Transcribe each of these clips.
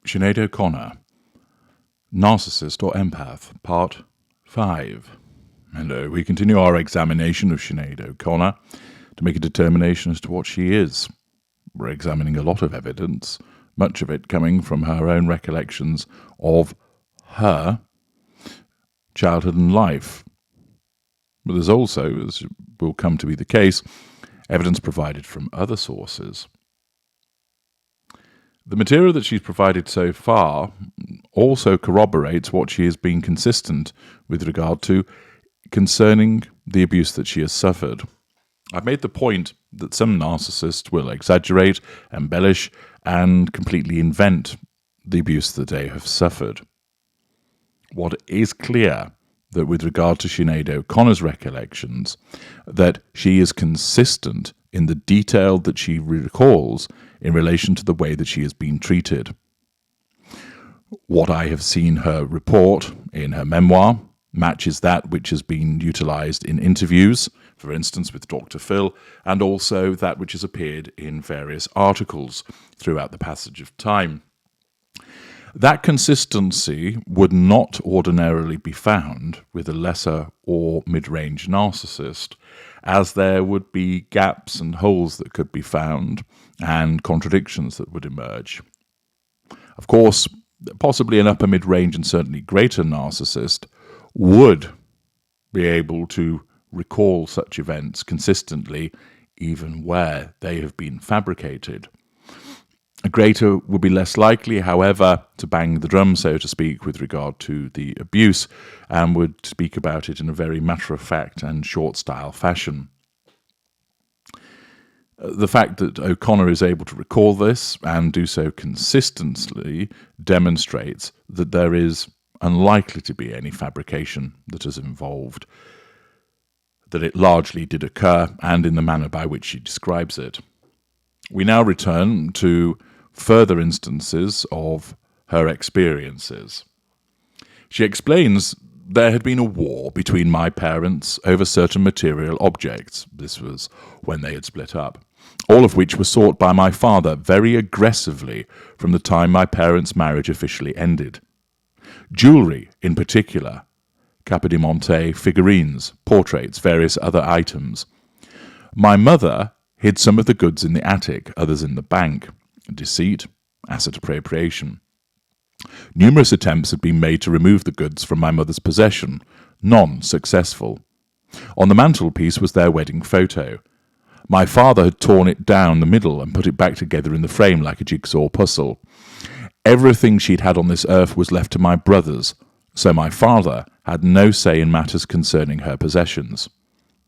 Sinead O Connor, Narcissist or Empath, Part 5. And we continue our examination of Sinead O Connor to make a determination as to what she is. We're examining a lot of evidence, much of it coming from her own recollections of her childhood and life. But there's also, as will come to be the case, evidence provided from other sources. The material that she's provided so far also corroborates what she has been consistent with regard to concerning the abuse that she has suffered. I've made the point that some narcissists will exaggerate, embellish, and completely invent the abuse that they have suffered. What is clear that with regard to Sinead O Connor's recollections, that she is consistent in the detail that she recalls in relation to the way that she has been treated. What I have seen her report in her memoir matches that which has been utilised in interviews, for instance with Dr. Phil, and also that which has appeared in various articles throughout the passage of time. That consistency would not ordinarily be found with a lesser or mid-range narcissist, as there would be gaps and holes that could be found and contradictions that would emerge. Of course, possibly an upper mid-range and certainly greater narcissist would be able to recall such events consistently, even where they have been fabricated. A greater would be less likely, however, to bang the drum, so to speak, with regard to the abuse, and would speak about it in a very matter-of-fact and short-style fashion. The fact that O'Connor is able to recall this and do so consistently demonstrates that there is unlikely to be any fabrication that is involved, that it largely did occur and in the manner by which she describes it. We now return to further instances of her experiences. She explains there had been a war between my parents over certain material objects. This was when they had split up, all of which were sought by my father very aggressively from the time my parents' marriage officially ended. Jewellery in particular, Capodimonte figurines, portraits, various other items. My mother hid some of the goods in the attic, others in the bank. Deceit, asset appropriation. Numerous attempts had been made to remove the goods from my mother's possession, none successful. On the mantelpiece was their wedding photo. My father had torn it down the middle and put it back together in the frame like a jigsaw puzzle. Everything she'd had on this earth was left to my brothers, so my father had no say in matters concerning her possessions.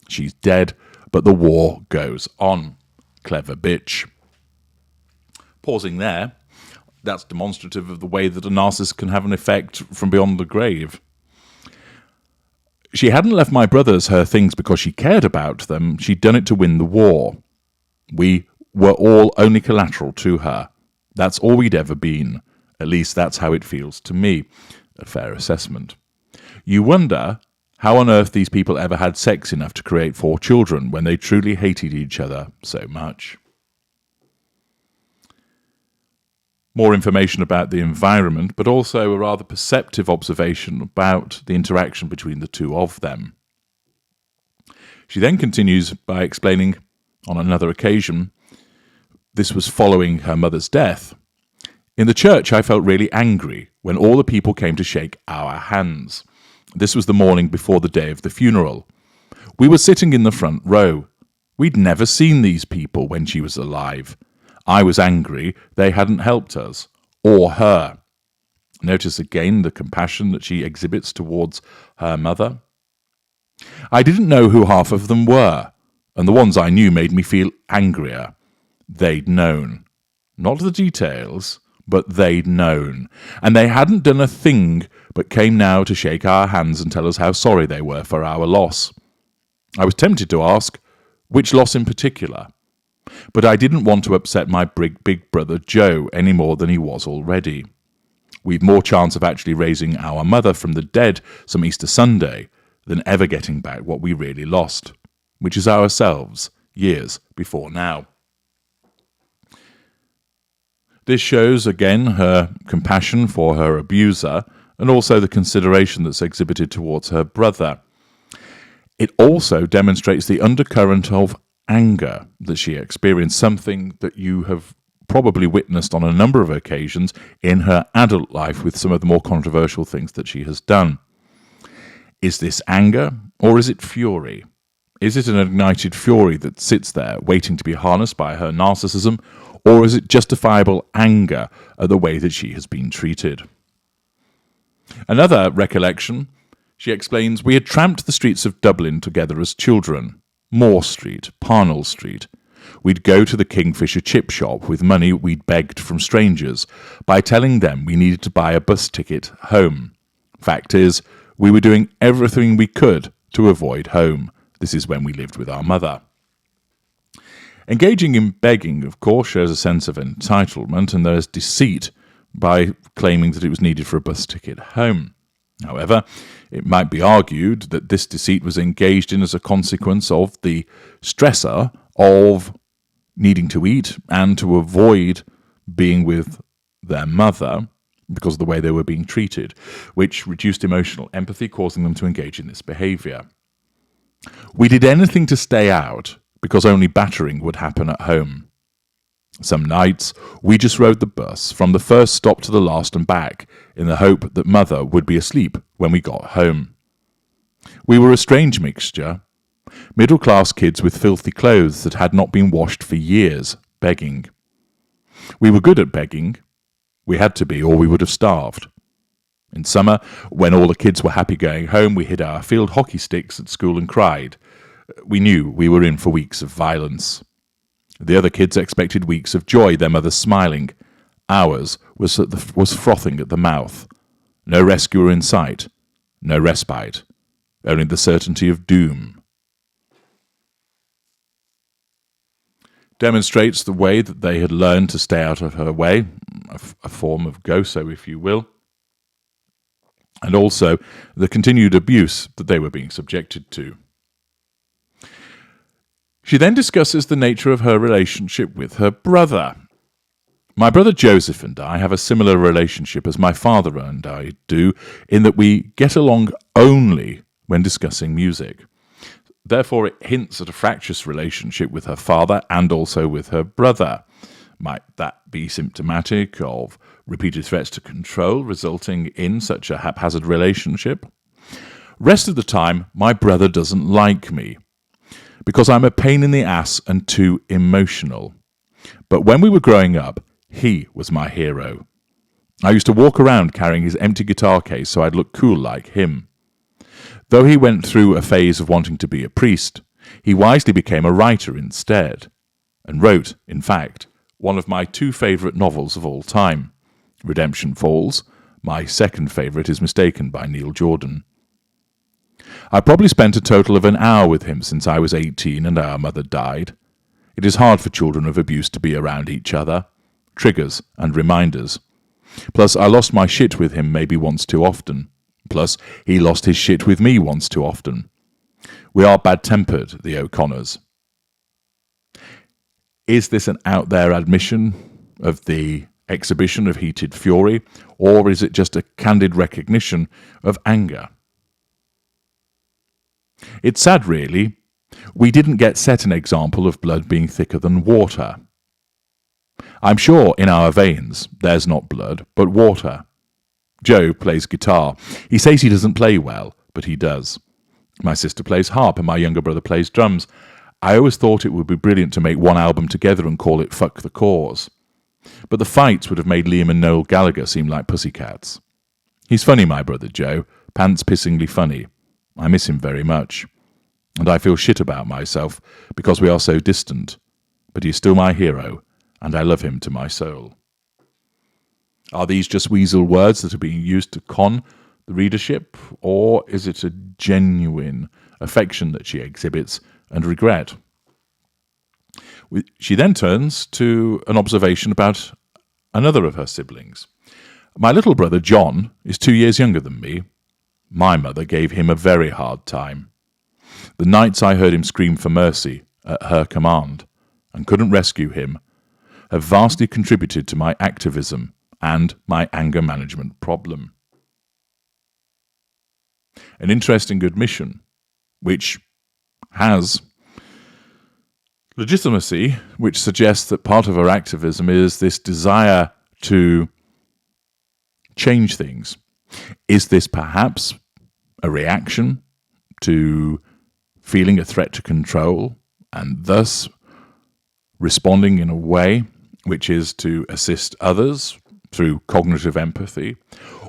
She's dead, but the war goes on. Clever bitch. Pausing there, that's demonstrative of the way that a narcissist can have an effect from beyond the grave. She hadn't left my brothers her things because she cared about them. She'd done it to win the war. We were all only collateral to her. That's all we'd ever been. At least that's how it feels to me. A fair assessment. You wonder how on earth these people ever had sex enough to create 4 children when they truly hated each other so much. More information about the environment, but also a rather perceptive observation about the interaction between the two of them. She then continues by explaining, on another occasion, this was following her mother's death. In the church, I felt really angry when all the people came to shake our hands. This was the morning before the day of the funeral. We were sitting in the front row. We'd never seen these people when she was alive. I was angry they hadn't helped us, or her. Notice again the compassion that she exhibits towards her mother. I didn't know who half of them were, and the ones I knew made me feel angrier. They'd known. Not the details, but they'd known. And they hadn't done a thing, but came now to shake our hands and tell us how sorry they were for our loss. I was tempted to ask, which loss in particular? But I didn't want to upset my big brother Joe any more than he was already. We've more chance of actually raising our mother from the dead some Easter Sunday than ever getting back what we really lost, which is ourselves, years before now. This shows, again, her compassion for her abuser and also the consideration that's exhibited towards her brother. It also demonstrates the undercurrent of anger that she experienced, something that you have probably witnessed on a number of occasions in her adult life with some of the more controversial things that she has done. Is this anger or is it fury? Is it an ignited fury that sits there waiting to be harnessed by her narcissism, or is it justifiable anger at the way that she has been treated? Another recollection, she explains, we had tramped the streets of Dublin together as children. Moore Street, Parnell Street. We'd go to the Kingfisher chip shop with money we'd begged from strangers by telling them we needed to buy a bus ticket home. Fact is, we were doing everything we could to avoid home. This is when we lived with our mother. Engaging in begging, of course, shows a sense of entitlement, and there's deceit by claiming that it was needed for a bus ticket home. However, it might be argued that this deceit was engaged in as a consequence of the stressor of needing to eat and to avoid being with their mother because of the way they were being treated, which reduced emotional empathy, causing them to engage in this behaviour. We did anything to stay out because only battering would happen at home. Some nights, we just rode the bus from the first stop to the last and back in the hope that mother would be asleep when we got home. We were a strange mixture. Middle-class kids with filthy clothes that had not been washed for years, begging. We were good at begging. We had to be, or we would have starved. In summer, when all the kids were happy going home, we hid our field hockey sticks at school and cried. We knew we were in for weeks of violence. The other kids expected weeks of joy, their mothers smiling. Ours was frothing at the mouth. No rescuer in sight. No respite. Only the certainty of doom. Demonstrates the way that they had learned to stay out of her way, a form of GOSO, if you will, and also the continued abuse that they were being subjected to. She then discusses the nature of her relationship with her brother. My brother Joseph and I have a similar relationship as my father and I do, in that we get along only when discussing music. Therefore, it hints at a fractious relationship with her father and also with her brother. Might that be symptomatic of repeated threats to control resulting in such a haphazard relationship? Rest of the time, my brother doesn't like me because I'm a pain in the ass and too emotional. But when we were growing up, he was my hero. I used to walk around carrying his empty guitar case so I'd look cool like him. Though he went through a phase of wanting to be a priest, he wisely became a writer instead, and wrote, in fact, one of my two favourite novels of all time, Redemption Falls. My second favourite is Mistaken by Neil Jordan. I probably spent a total of an hour with him since I was 18 and our mother died. It is hard for children of abuse to be around each other. Triggers and reminders. Plus, I lost my shit with him maybe once too often. Plus, he lost his shit with me once too often. We are bad-tempered, the O'Connors. Is this an out-there admission of the exhibition of heated fury, or is it just a candid recognition of anger? It's sad, really. We didn't get set an example of blood being thicker than water. I'm sure in our veins there's not blood, but water. Joe plays guitar. He says he doesn't play well, but he does. My sister plays harp and my younger brother plays drums. I always thought it would be brilliant to make one album together and call it Fuck the Cause. But the fights would have made Liam and Noel Gallagher seem like pussycats. He's funny, my brother Joe, pants-pissingly funny. I miss him very much. And I feel shit about myself because we are so distant. But he's still my hero, and I love him to my soul. Are these just weasel words that are being used to con the readership, or is it a genuine affection that she exhibits and regret? She then turns to an observation about another of her siblings. My little brother John is 2 years younger than me. My mother gave him a very hard time. The nights I heard him scream for mercy at her command and couldn't rescue him, have vastly contributed to my activism and my anger management problem. An interesting admission, which has legitimacy, which suggests that part of her activism is this desire to change things. Is this perhaps a reaction to feeling a threat to control and thus responding in a way which is to assist others through cognitive empathy?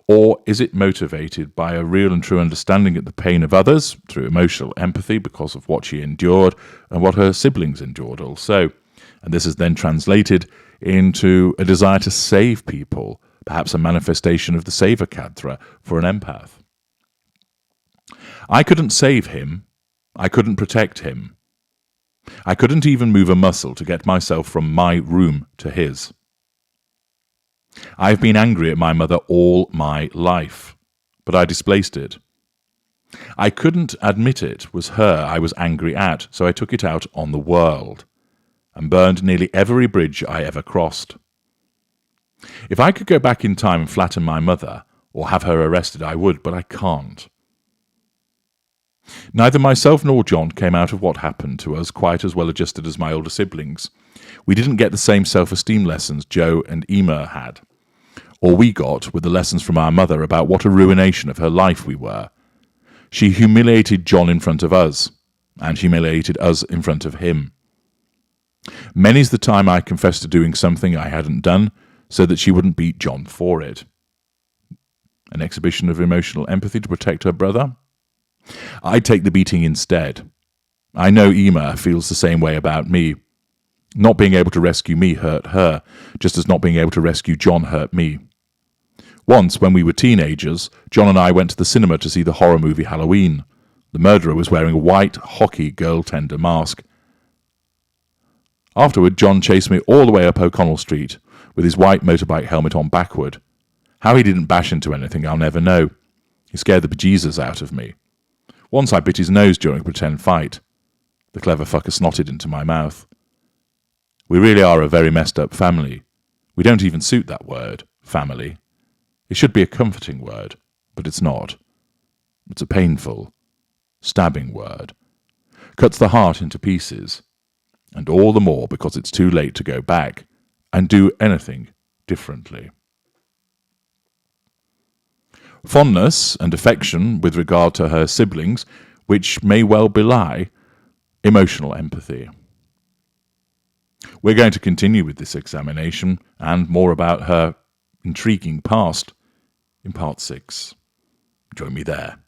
Or is it motivated by a real and true understanding of the pain of others through emotional empathy because of what she endured and what her siblings endured also? And this is then translated into a desire to save people, perhaps a manifestation of the saver cadra for an empath. I couldn't save him. I couldn't protect him. I couldn't even move a muscle to get myself from my room to his. I've been angry at my mother all my life, but I displaced it. I couldn't admit it was her I was angry at, so I took it out on the world and burned nearly every bridge I ever crossed. If I could go back in time and flatten my mother or have her arrested, I would, but I can't. Neither myself nor John came out of what happened to us quite as well adjusted as my older siblings. We didn't get the same self-esteem lessons Joe and Emma had. All we got were the lessons from our mother about what a ruination of her life we were. She humiliated John in front of us, and humiliated us in front of him. Many's the time I confessed to doing something I hadn't done so that she wouldn't beat John for it. An exhibition of emotional empathy to protect her brother? I'd take the beating instead. I know Emma feels the same way about me. Not being able to rescue me hurt her, just as not being able to rescue John hurt me. Once, when we were teenagers, John and I went to the cinema to see the horror movie Halloween. The murderer was wearing a white hockey girl-tender mask. Afterward, John chased me all the way up O'Connell Street, with his white motorbike helmet on backward. How he didn't bash into anything, I'll never know. He scared the bejesus out of me. Once I bit his nose during a pretend fight. The clever fucker snotted into my mouth. We really are a very messed up family. We don't even suit that word, family. It should be a comforting word, but it's not. It's a painful, stabbing word. Cuts the heart into pieces, and all the more because it's too late to go back and do anything differently. Fondness and affection with regard to her siblings, which may well belie emotional empathy. We're going to continue with this examination and more about her intriguing past in part 6. Join me there.